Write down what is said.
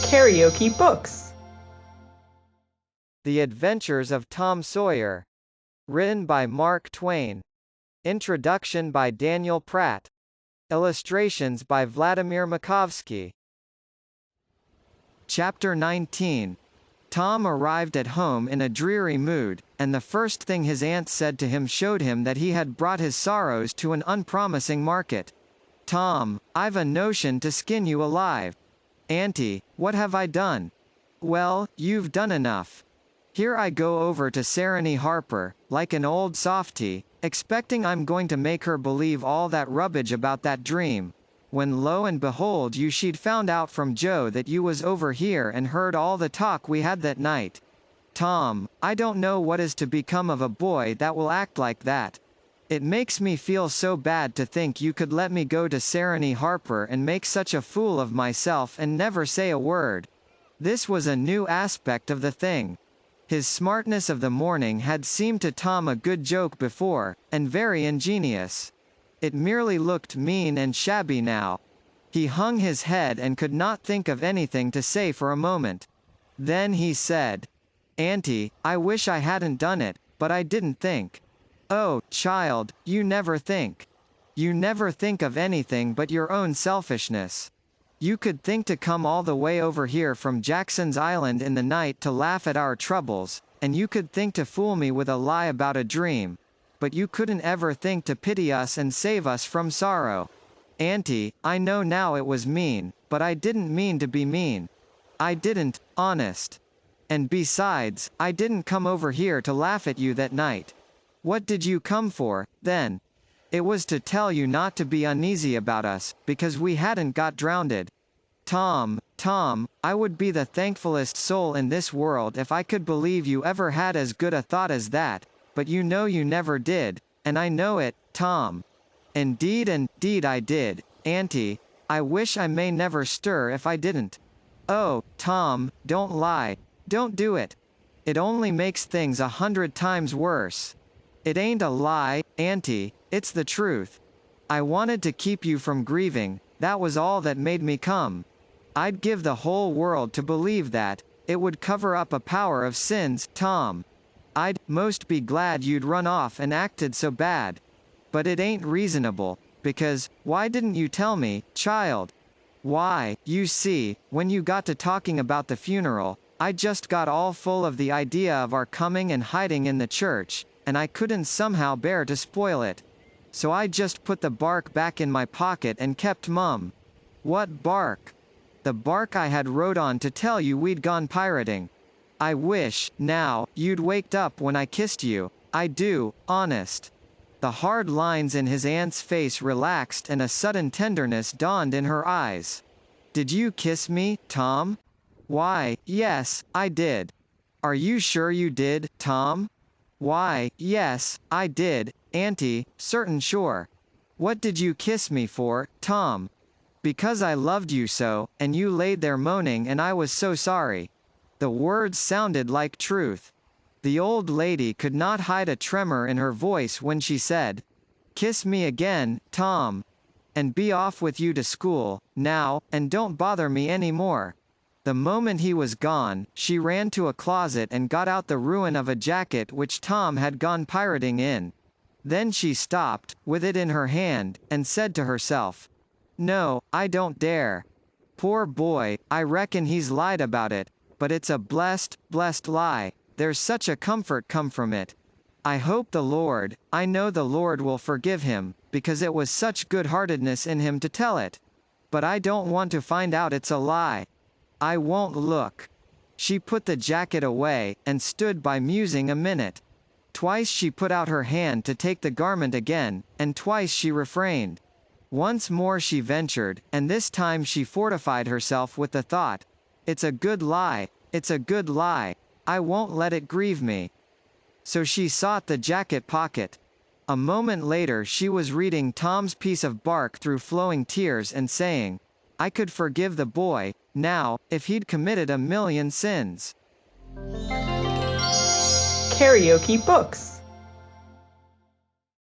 KaraokeBooks. The Adventures of Tom Sawyer. Written by Mark Twain. Introduction by Daniel Pratt. Illustrations by Vladimir Makovski. Chapter 19. Tom arrived at home in a dreary mood, and the first thing his aunt said to him showed him that he had brought his sorrows to an unpromising market. "Tom, I've a notion to skin you alive." "Auntie, what have I done?" "Well, you've done enough. Here I go over to Sarony Harper, like an old softy, expecting I'm going to make her believe all that rubbish about that dream, when lo and behold she'd found out from Joe that you was over here and heard all the talk we had that night. Tom, I don't know what is to become of a boy that will act like that. It makes me feel so bad to think you could let me go to Sarony Harper and make such a fool of myself and never say a word." This was a new aspect of the thing. His smartness of the morning had seemed to Tom a good joke before, and very ingenious. It merely looked mean and shabby now. He hung his head and could not think of anything to say for a moment. Then he said, "Auntie, I wish I hadn't done it, but I didn't think." "Oh, child, you never think. You never think of anything but your own selfishness. You could think to come all the way over here from Jackson's Island in the night to laugh at our troubles, and you could think to fool me with a lie about a dream, but you couldn't ever think to pity us and save us from sorrow. Auntie, I know now it was mean, but I didn't mean to be mean. I didn't, honest. And besides, I didn't come over here to laugh at you that night. What did you come for, then?" "It was to tell you not to be uneasy about us, because we hadn't got drowned. Tom, I would be the thankfulest soul in this world if I could believe you ever had as good a thought as that, but you know you never did, and I know it, Tom." Indeed I did, Auntie. I wish I may never stir if I didn't." "Oh, Tom, don't lie. Don't do it. It only makes things 100 times worse." "It ain't a lie, Auntie, it's the truth. I wanted to keep you from grieving, that was all that made me come. I'd give the whole world to believe that. It would cover up a power of sins, Tom. I'd most be glad you'd run off and acted so bad. But it ain't reasonable, because, why didn't you tell me, child?" "Why, you see, when you got to talking about the funeral, I just got all full of the idea of our coming and hiding in the church, and I couldn't somehow bear to spoil it. So I just put the bark back in my pocket and kept mum." "What bark?" "The bark I had wrote on to tell you we'd gone pirating. I wish, now, you'd waked up when I kissed you. I do, honest." The hard lines in his aunt's face relaxed and a sudden tenderness dawned in her eyes. "Did you kiss me, Tom?" "Why, yes, I did." "Are you sure you did, Tom?" "Why, yes, I did, Auntie, certain sure." "What did you kiss me for, Tom?" "Because I loved you so, and you laid there moaning and I was so sorry." The words sounded like truth. The old lady could not hide a tremor in her voice when she said, "Kiss me again, Tom. And be off with you to school, now, and don't bother me any more." The moment he was gone, she ran to a closet and got out the ruin of a jacket which Tom had gone pirating in. Then she stopped, with it in her hand, and said to herself, "No, I don't dare. Poor boy, I reckon he's lied about it, but it's a blessed lie. There's such a comfort come from it. I know the Lord will forgive him, because it was such good-heartedness in him to tell it. But I don't want to find out it's a lie. I won't look." She put the jacket away, and stood by musing a minute. Twice she put out her hand to take the garment again, and twice she refrained. Once more she ventured, and this time she fortified herself with the thought, "It's a good lie, it's a good lie. I won't let it grieve me." So she sought the jacket pocket. A moment later she was reading Tom's piece of bark through flowing tears and saying, "I could forgive the boy, now, if he'd committed 1,000,000 sins." KaraokeBooks.